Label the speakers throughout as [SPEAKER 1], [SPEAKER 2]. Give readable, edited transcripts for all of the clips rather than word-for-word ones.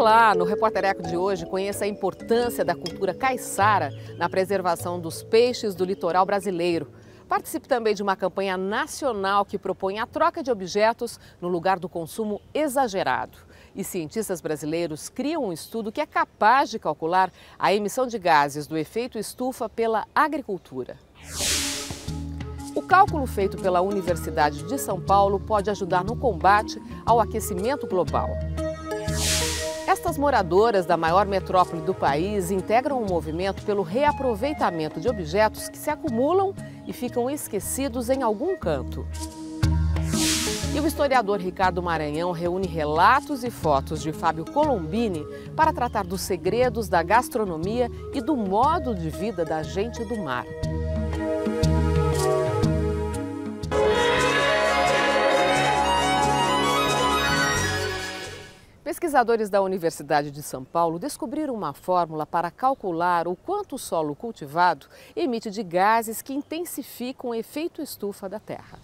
[SPEAKER 1] Olá, no Repórter Eco de hoje, conheça a importância da cultura caiçara na preservação dos peixes do litoral brasileiro. Participe também de uma campanha nacional que propõe a troca de objetos no lugar do consumo exagerado. E cientistas brasileiros criam um estudo que é capaz de calcular a emissão de gases do efeito estufa pela agricultura. O cálculo feito pela Universidade de São Paulo pode ajudar no combate ao aquecimento global. Estas moradoras da maior metrópole do país integram um movimento pelo reaproveitamento de objetos que se acumulam e ficam esquecidos em algum canto. E o historiador Ricardo Maranhão reúne relatos e fotos de Fábio Colombini para tratar dos segredos da gastronomia e do modo de vida da gente do mar. Pesquisadores da Universidade de São Paulo descobriram uma fórmula para calcular o quanto o solo cultivado emite de gases que intensificam o efeito estufa da terra.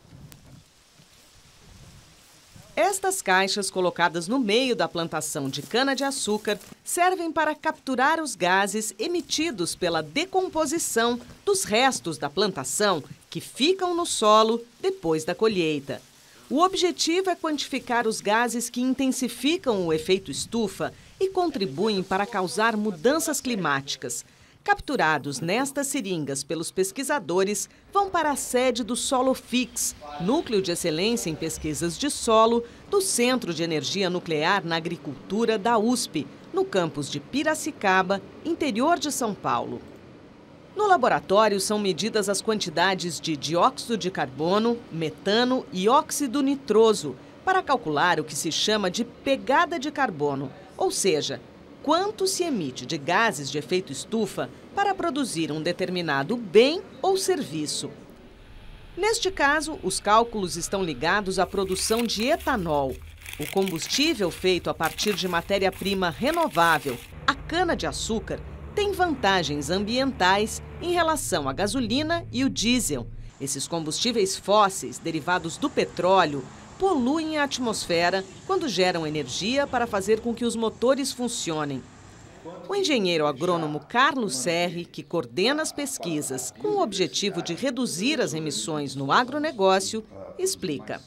[SPEAKER 2] Estas caixas colocadas no meio da plantação de cana-de-açúcar servem para capturar os gases emitidos pela decomposição dos restos da plantação que ficam no solo depois da colheita. O objetivo é quantificar os gases que intensificam o efeito estufa e contribuem para causar mudanças climáticas. Capturados nestas seringas pelos pesquisadores, vão para a sede do SoloFix, Núcleo de Excelência em Pesquisas de Solo do Centro de Energia Nuclear na Agricultura da USP, no campus de Piracicaba, interior de São Paulo. No laboratório são medidas as quantidades de dióxido de carbono, metano e óxido nitroso para calcular o que se chama de pegada de carbono, ou seja, quanto se emite de gases de efeito estufa para produzir um determinado bem ou serviço. Neste caso, os cálculos estão ligados à produção de etanol, o combustível feito a partir de matéria-prima renovável, a cana-de-açúcar, tem vantagens ambientais em relação à gasolina e o diesel. Esses combustíveis fósseis, derivados do petróleo, poluem a atmosfera quando geram energia para fazer com que os motores funcionem. O engenheiro agrônomo Carlos Serri, que coordena as pesquisas com o objetivo de reduzir as emissões no agronegócio, explica.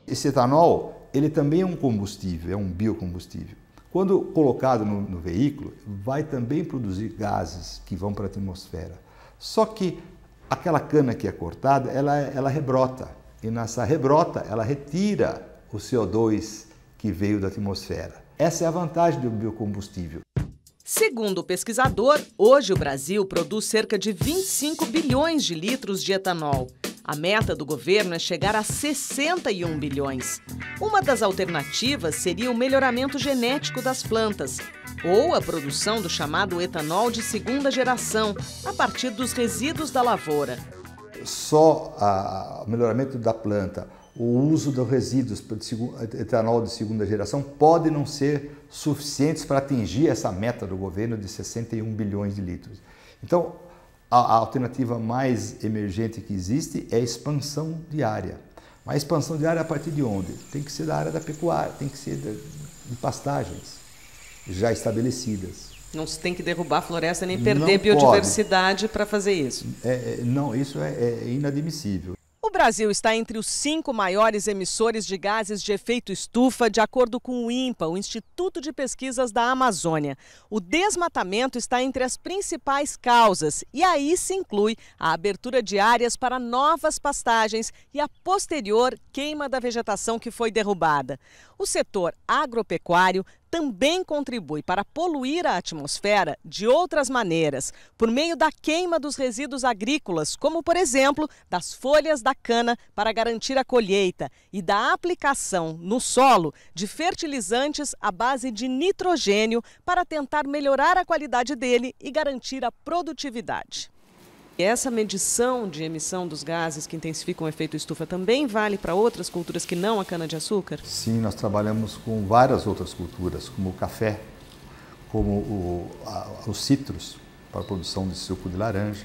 [SPEAKER 3] Esse etanol, ele também é um combustível, é um biocombustível. Quando colocado no veículo, vai também produzir gases que vão para a atmosfera. Só que aquela cana que é cortada, ela rebrota. E nessa rebrota, ela retira o CO2 que veio da atmosfera. Essa é a vantagem do biocombustível.
[SPEAKER 2] Segundo o pesquisador, hoje o Brasil produz cerca de 25 bilhões de litros de etanol. A meta do governo é chegar a 61 bilhões. Uma das alternativas seria o melhoramento genético das plantas ou a produção do chamado etanol de segunda geração, a partir dos resíduos da lavoura.
[SPEAKER 3] Só o melhoramento da planta, o uso dos resíduos de etanol de segunda geração pode não ser suficientes para atingir essa meta do governo de 61 bilhões de litros. Então, a alternativa mais emergente que existe é a expansão de área. Mas a expansão de área a partir de onde? Tem que ser da área da pecuária, tem que ser de pastagens já estabelecidas.
[SPEAKER 2] Não se tem que derrubar a floresta nem perder biodiversidade para fazer isso.
[SPEAKER 3] Não, isso é inadmissível.
[SPEAKER 2] O Brasil está entre os 5 maiores emissores de gases de efeito estufa, de acordo com o INPA, o Instituto de Pesquisas da Amazônia. O desmatamento está entre as principais causas e aí se inclui a abertura de áreas para novas pastagens e a posterior queima da vegetação que foi derrubada. O setor agropecuário também contribui para poluir a atmosfera de outras maneiras, por meio da queima dos resíduos agrícolas, como, por exemplo, das folhas da cana para garantir a colheita e da aplicação no solo de fertilizantes à base de nitrogênio para tentar melhorar a qualidade dele e garantir a produtividade. Essa medição de emissão dos gases que intensificam o efeito estufa também vale para outras culturas que não a cana-de-açúcar?
[SPEAKER 3] Sim, nós trabalhamos com várias outras culturas, como o café, como os citros, para a produção de suco de laranja.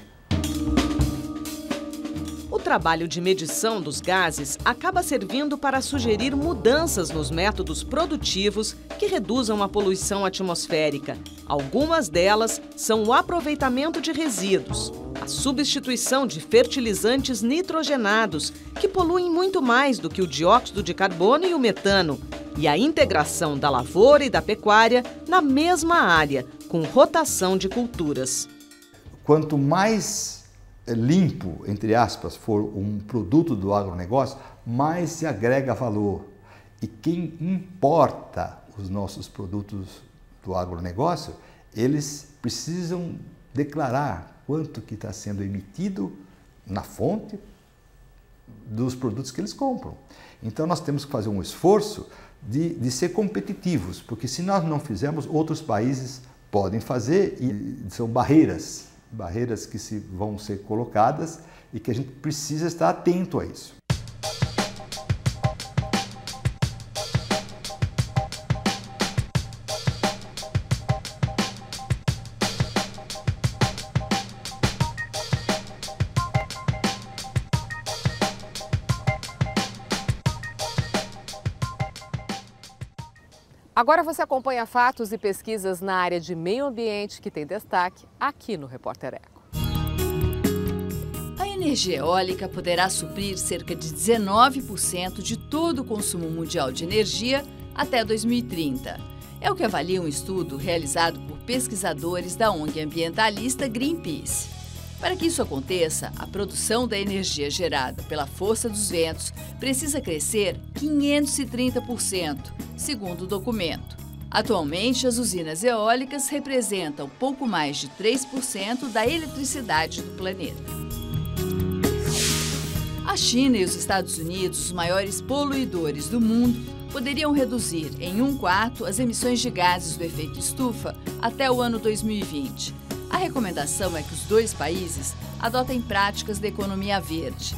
[SPEAKER 2] O trabalho de medição dos gases acaba servindo para sugerir mudanças nos métodos produtivos que reduzam a poluição atmosférica. Algumas delas são o aproveitamento de resíduos, a substituição de fertilizantes nitrogenados, que poluem muito mais do que o dióxido de carbono e o metano, e a integração da lavoura e da pecuária na mesma área, com rotação de culturas.
[SPEAKER 3] Quanto mais limpo, entre aspas, for um produto do agronegócio, mais se agrega valor. E quem importa os nossos produtos do agronegócio, eles precisam declarar quanto que está sendo emitido na fonte dos produtos que eles compram. Então nós temos que fazer um esforço de ser competitivos, porque se nós não fizermos, outros países podem fazer e são barreiras que vão ser colocadas e que a gente precisa estar atento a isso.
[SPEAKER 1] Agora você acompanha fatos e pesquisas na área de meio ambiente que tem destaque aqui no Repórter Eco.
[SPEAKER 4] A energia eólica poderá suprir cerca de 19% de todo o consumo mundial de energia até 2030. É o que avalia um estudo realizado por pesquisadores da ONG ambientalista Greenpeace. Para que isso aconteça, a produção da energia gerada pela força dos ventos precisa crescer 530%, segundo o documento. Atualmente, as usinas eólicas representam pouco mais de 3% da eletricidade do planeta. A China e os Estados Unidos, os maiores poluidores do mundo, poderiam reduzir em 1/4 as emissões de gases do efeito estufa até o ano 2020. A recomendação é que os dois países adotem práticas da economia verde.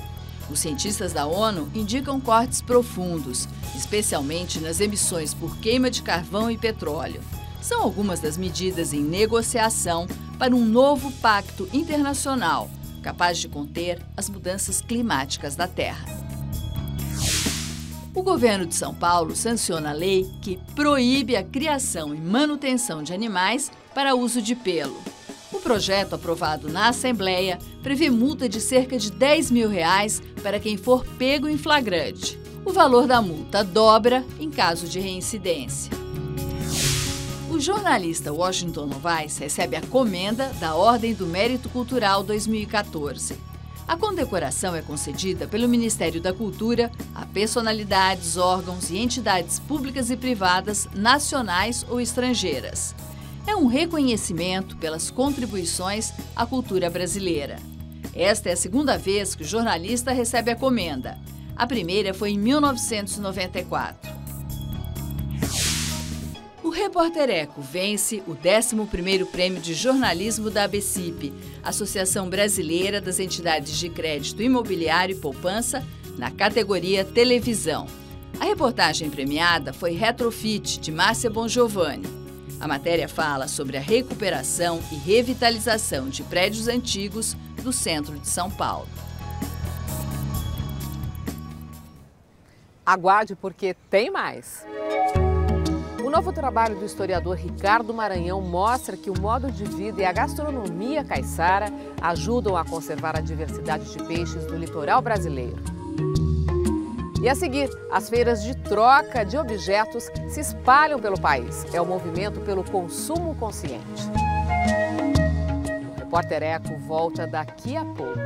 [SPEAKER 4] Os cientistas da ONU indicam cortes profundos, especialmente nas emissões por queima de carvão e petróleo. São algumas das medidas em negociação para um novo pacto internacional, capaz de conter as mudanças climáticas da Terra. O governo de São Paulo sanciona a lei que proíbe a criação e manutenção de animais para uso de pelo. O projeto aprovado na Assembleia prevê multa de cerca de R$10 mil para quem for pego em flagrante. O valor da multa dobra em caso de reincidência. O jornalista Washington Novaes recebe a comenda da Ordem do Mérito Cultural 2014. A condecoração é concedida pelo Ministério da Cultura a personalidades, órgãos e entidades públicas e privadas, nacionais ou estrangeiras. É um reconhecimento pelas contribuições à cultura brasileira. Esta é a segunda vez que o jornalista recebe a comenda. A primeira foi em 1994. O Repórter Eco vence o 11º Prêmio de Jornalismo da ABCIP, Associação Brasileira das Entidades de Crédito Imobiliário e Poupança, na categoria Televisão. A reportagem premiada foi Retrofit, de Márcia Bongiovanni. A matéria fala sobre a recuperação e revitalização de prédios antigos do centro de São Paulo.
[SPEAKER 1] Aguarde, porque tem mais! O novo trabalho do historiador Ricardo Maranhão mostra que o modo de vida e a gastronomia caiçara ajudam a conservar a diversidade de peixes do litoral brasileiro. E a seguir, as feiras de troca de objetos se espalham pelo país. É o movimento pelo consumo consciente. O Repórter Eco volta daqui a pouco.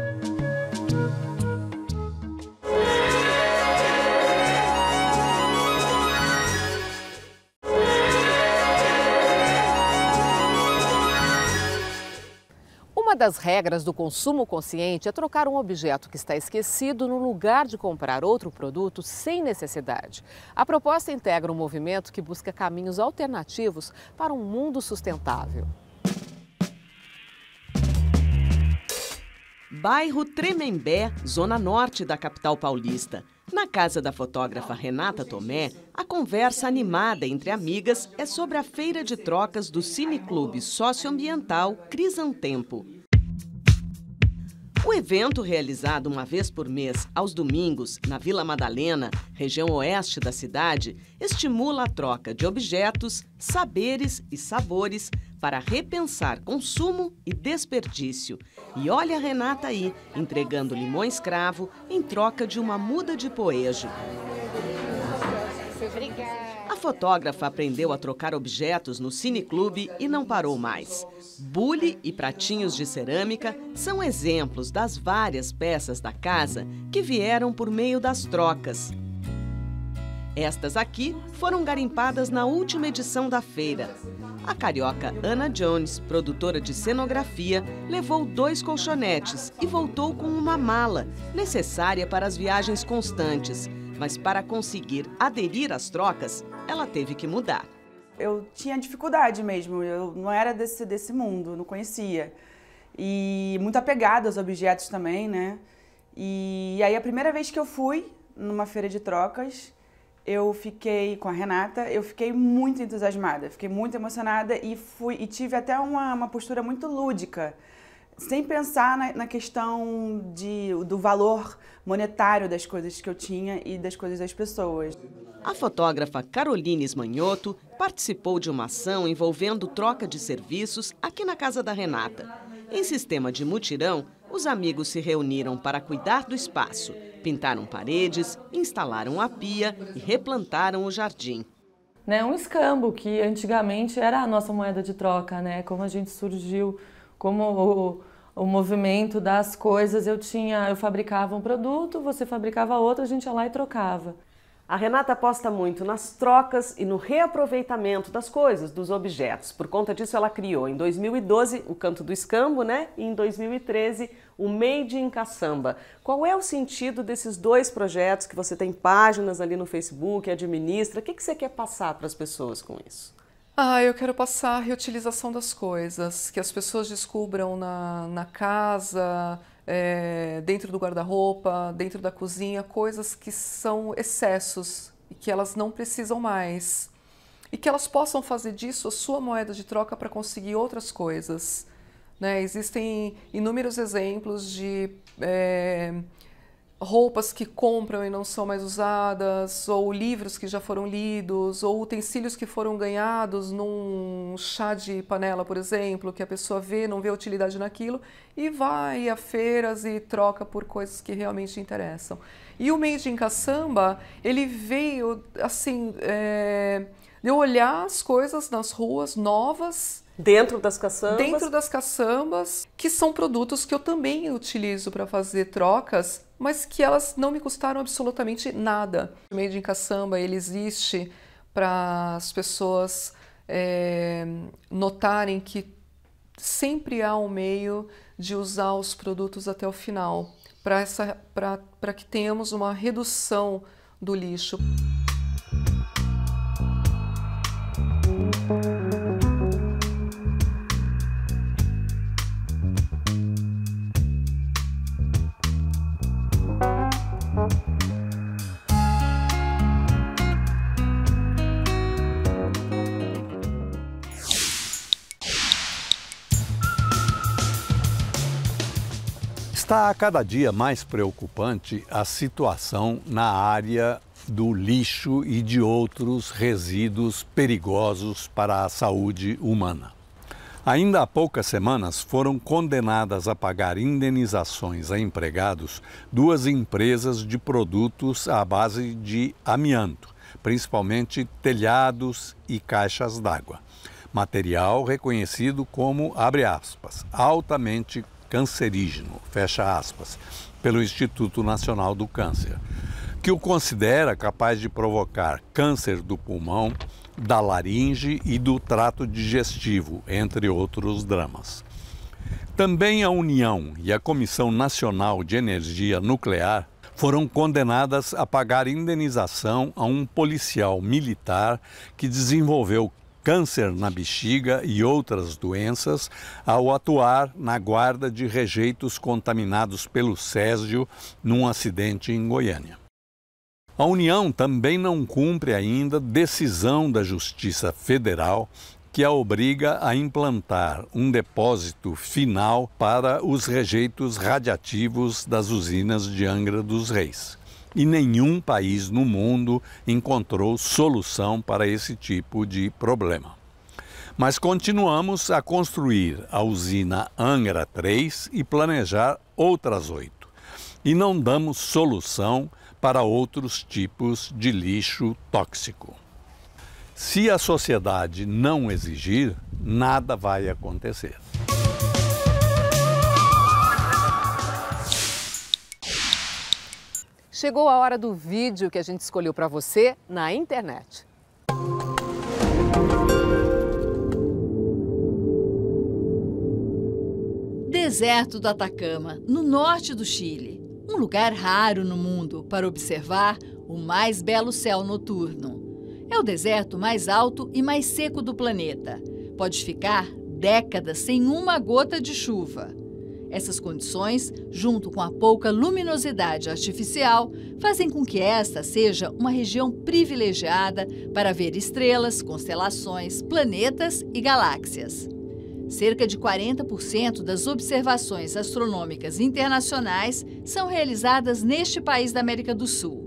[SPEAKER 1] Uma das regras do consumo consciente é trocar um objeto que está esquecido no lugar de comprar outro produto sem necessidade. A proposta integra um movimento que busca caminhos alternativos para um mundo sustentável.
[SPEAKER 2] Bairro Tremembé, zona norte da capital paulista. Na casa da fotógrafa Renata Tomé, a conversa animada entre amigas é sobre a feira de trocas do Cineclube Socioambiental Crisantempo. O evento, realizado uma vez por mês, aos domingos, na Vila Madalena, região oeste da cidade, estimula a troca de objetos, saberes e sabores para repensar consumo e desperdício. E olha a Renata aí, entregando limões cravo em troca de uma muda de poejo. A fotógrafa aprendeu a trocar objetos no cineclube e não parou mais. Bule e pratinhos de cerâmica são exemplos das várias peças da casa que vieram por meio das trocas. Estas aqui foram garimpadas na última edição da feira. A carioca Ana Jones, produtora de cenografia, levou 2 colchonetes e voltou com uma mala, necessária para as viagens constantes. Mas para conseguir aderir às trocas, ela teve que mudar.
[SPEAKER 5] Eu tinha dificuldade mesmo, eu não era desse mundo, não conhecia. E muito apegada aos objetos também, né? E aí a primeira vez que eu fui numa feira de trocas, eu fiquei com a Renata, eu fiquei muito entusiasmada, fiquei muito emocionada e tive até uma postura muito lúdica, sem pensar na questão do valor monetário das coisas que eu tinha e das coisas das pessoas.
[SPEAKER 2] A fotógrafa Caroline Esmanhoto participou de uma ação envolvendo troca de serviços aqui na casa da Renata. Em sistema de mutirão, os amigos se reuniram para cuidar do espaço, pintaram paredes, instalaram a pia e replantaram o jardim.
[SPEAKER 6] Um escambo que antigamente era a nossa moeda de troca, né? Como a gente surgiu, como o movimento das coisas, eu fabricava um produto, você fabricava outro, a gente ia lá e trocava.
[SPEAKER 1] A Renata aposta muito nas trocas e no reaproveitamento das coisas, dos objetos. Por conta disso, ela criou em 2012 o Canto do Escambo, né? E em 2013 o Made in Caçamba. Qual é o sentido desses 2 projetos que você tem páginas ali no Facebook, administra? O que você quer passar para as pessoas com isso?
[SPEAKER 7] Eu quero passar a reutilização das coisas, que as pessoas descubram na casa, dentro do guarda-roupa, dentro da cozinha, coisas que são excessos e que elas não precisam mais. E que elas possam fazer disso a sua moeda de troca para conseguir outras coisas. Existem inúmeros exemplos de roupas que compram e não são mais usadas, ou livros que já foram lidos, ou utensílios que foram ganhados num chá de panela, por exemplo, que a pessoa não vê utilidade naquilo e vai a feiras e troca por coisas que realmente interessam. E o Made in Caçamba, ele veio assim, de olhar as coisas nas ruas novas,
[SPEAKER 1] dentro das caçambas?
[SPEAKER 7] Dentro das caçambas, que são produtos que eu também utilizo para fazer trocas, mas que elas não me custaram absolutamente nada. O Made in Caçamba, ele existe para as pessoas notarem que sempre há um meio de usar os produtos até o final, para que tenhamos uma redução do lixo.
[SPEAKER 8] Está a cada dia mais preocupante a situação na área do lixo e de outros resíduos perigosos para a saúde humana. Ainda há poucas semanas foram condenadas a pagar indenizações a empregados 2 empresas de produtos à base de amianto, principalmente telhados e caixas d'água. Material reconhecido como, abre aspas, altamente cancerígeno, fecha aspas, pelo Instituto Nacional do Câncer, que o considera capaz de provocar câncer do pulmão, da laringe e do trato digestivo, entre outros dramas. Também a União e a Comissão Nacional de Energia Nuclear foram condenadas a pagar indenização a um policial militar que desenvolveu câncer na bexiga e outras doenças ao atuar na guarda de rejeitos contaminados pelo césio num acidente em Goiânia. A União também não cumpre ainda decisão da Justiça Federal que a obriga a implantar um depósito final para os rejeitos radiativos das usinas de Angra dos Reis. E nenhum país no mundo encontrou solução para esse tipo de problema. Mas continuamos a construir a usina Angra 3 e planejar outras 8. E não damos solução para outros tipos de lixo tóxico. Se a sociedade não exigir, nada vai acontecer.
[SPEAKER 1] Chegou a hora do vídeo que a gente escolheu para você na internet.
[SPEAKER 4] Deserto do Atacama, no norte do Chile. Um lugar raro no mundo para observar o mais belo céu noturno. É o deserto mais alto e mais seco do planeta. Pode ficar décadas sem uma gota de chuva. Essas condições, junto com a pouca luminosidade artificial, fazem com que esta seja uma região privilegiada para ver estrelas, constelações, planetas e galáxias. Cerca de 40% das observações astronômicas internacionais são realizadas neste país da América do Sul.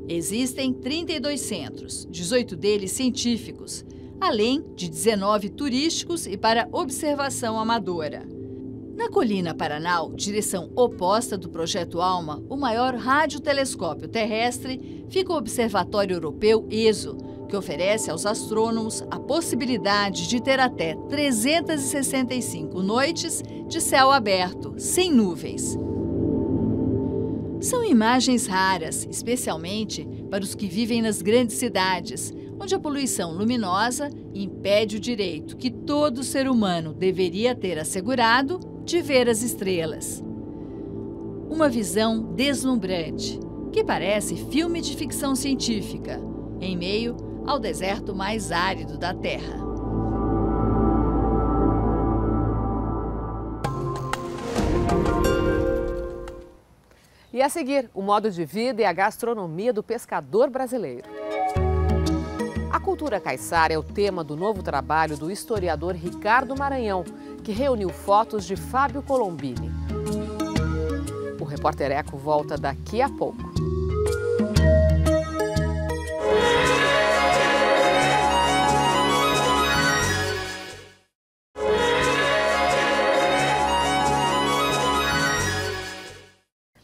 [SPEAKER 4] Existem 32 centros, 18 deles científicos, além de 19 turísticos e para observação amadora. Na Colina Paranal, direção oposta do Projeto ALMA, o maior radiotelescópio terrestre, fica o Observatório Europeu ESO, que oferece aos astrônomos a possibilidade de ter até 365 noites de céu aberto, sem nuvens. São imagens raras, especialmente para os que vivem nas grandes cidades, onde a poluição luminosa impede o direito que todo ser humano deveria ter assegurado de ver as estrelas. Uma visão deslumbrante, que parece filme de ficção científica, em meio ao deserto mais árido da Terra.
[SPEAKER 1] E a seguir, o modo de vida e a gastronomia do pescador brasileiro. A cultura caiçara é o tema do novo trabalho do historiador Ricardo Maranhão, que reuniu fotos de Fábio Colombini. O Repórter Eco volta daqui a pouco.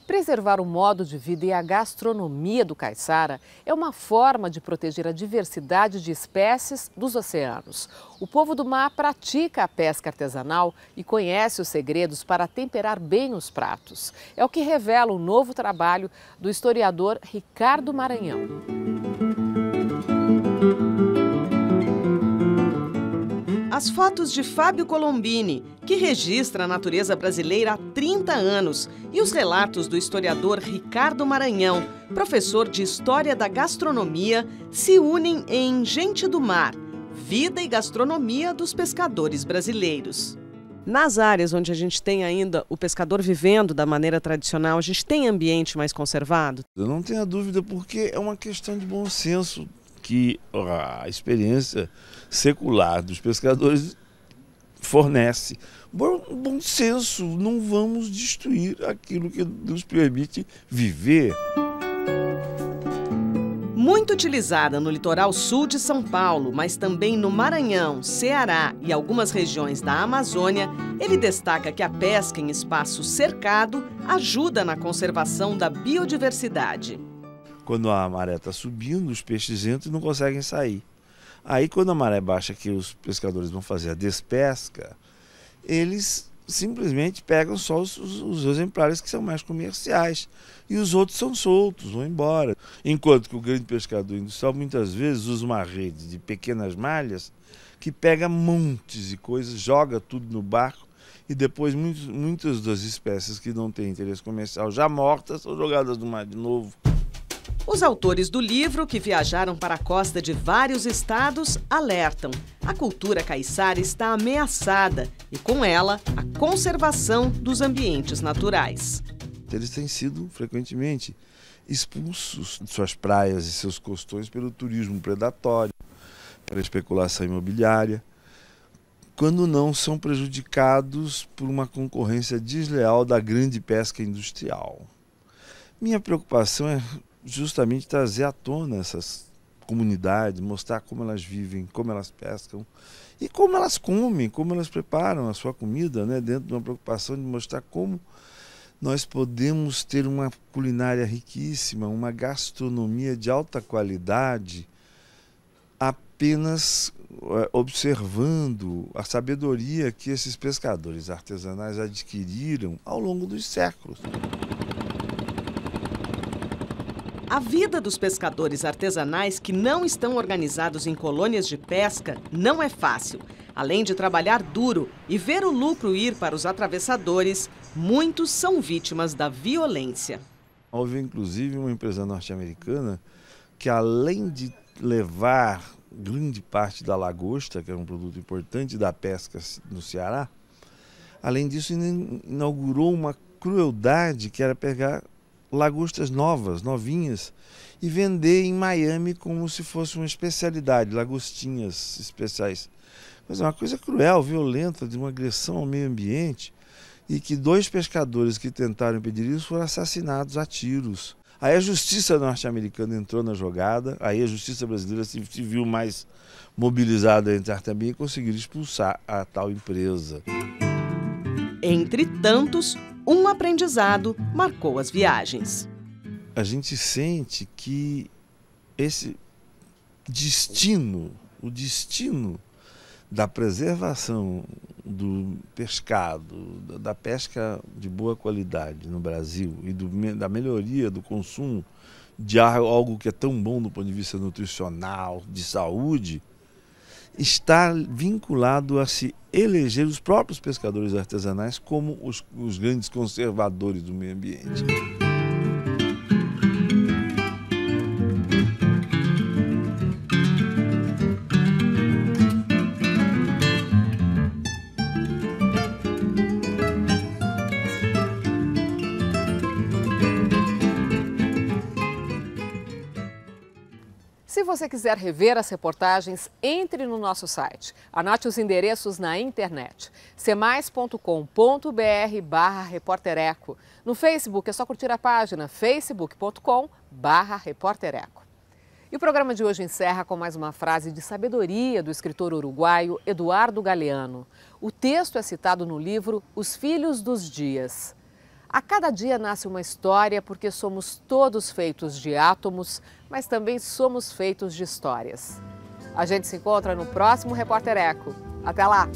[SPEAKER 1] Preservar o modo de vida e a gastronomia do caiçara é uma forma de proteger a diversidade de espécies dos oceanos. O povo do mar pratica a pesca artesanal e conhece os segredos para temperar bem os pratos. É o que revela o novo trabalho do historiador Ricardo Maranhão.
[SPEAKER 2] As fotos de Fábio Colombini, que registra a natureza brasileira há 30 anos, e os relatos do historiador Ricardo Maranhão, professor de História da Gastronomia, se unem em Gente do Mar, vida e gastronomia dos pescadores brasileiros. Nas áreas onde a gente tem ainda o pescador vivendo da maneira tradicional, a gente tem ambiente mais conservado?
[SPEAKER 9] Eu não tenho dúvida, porque é uma questão de bom senso que a experiência secular dos pescadores fornece. Bom senso, não vamos destruir aquilo que nos permite viver.
[SPEAKER 2] Muito utilizada no litoral sul de São Paulo, mas também no Maranhão, Ceará e algumas regiões da Amazônia, ele destaca que a pesca em espaço cercado ajuda na conservação da biodiversidade.
[SPEAKER 9] Quando a maré está subindo, os peixes entram e não conseguem sair. Aí, quando a maré baixa, que os pescadores vão fazer a despesca, eles simplesmente pegam só os exemplares que são mais comerciais. E os outros são soltos, vão embora. Enquanto que o grande pescador industrial muitas vezes usa uma rede de pequenas malhas que pega montes de coisas, joga tudo no barco e depois muitas das espécies que não têm interesse comercial já mortas são jogadas no mar de novo.
[SPEAKER 2] Os autores do livro, que viajaram para a costa de vários estados, alertam: a cultura caiçara está ameaçada e, com ela, a conservação dos ambientes naturais.
[SPEAKER 9] Eles têm sido frequentemente expulsos de suas praias e seus costões pelo turismo predatório, pela especulação imobiliária. quando não são prejudicados por uma concorrência desleal da grande pesca industrial. Minha preocupação é justamente trazer à tona essas comunidades, mostrar como elas vivem, como elas pescam e como elas comem, como elas preparam a sua comida, né? Dentro de uma preocupação de mostrar como nós podemos ter uma culinária riquíssima, uma gastronomia de alta qualidade, apenas observando a sabedoria que esses pescadores artesanais adquiriram ao longo dos séculos.
[SPEAKER 2] A vida dos pescadores artesanais que não estão organizados em colônias de pesca não é fácil. Além de trabalhar duro e ver o lucro ir para os atravessadores, muitos são vítimas da violência.
[SPEAKER 9] Houve inclusive uma empresa norte-americana que, além de levar grande parte da lagosta, que era um produto importante da pesca no Ceará, além disso inaugurou uma crueldade que era pegar lagostas novas, novinhas, e vender em Miami como se fosse uma especialidade, lagostinhas especiais. Mas é uma coisa cruel, violenta, de uma agressão ao meio ambiente, e que 2 pescadores que tentaram impedir isso foram assassinados a tiros. Aí a justiça norte-americana entrou na jogada, aí a justiça brasileira se viu mais mobilizada a entrar também e conseguiram expulsar a tal empresa.
[SPEAKER 2] Entre tantos, um aprendizado marcou as viagens.
[SPEAKER 9] A gente sente que esse destino, o destino da preservação do pescado, da pesca de boa qualidade no Brasil e da melhoria do consumo de algo que é tão bom do ponto de vista nutricional, de saúde, está vinculado a se eleger os próprios pescadores artesanais como os grandes conservadores do meio ambiente.
[SPEAKER 1] Se você quiser rever as reportagens, entre no nosso site. Anote os endereços na internet. cmais.com.br/repórtereco. No Facebook é só curtir a página facebook.com/repórtereco. E o programa de hoje encerra com mais uma frase de sabedoria do escritor uruguaio Eduardo Galeano. O texto é citado no livro Os Filhos dos Dias. A cada dia nasce uma história porque somos todos feitos de átomos, mas também somos feitos de histórias. A gente se encontra no próximo Repórter Eco. Até lá!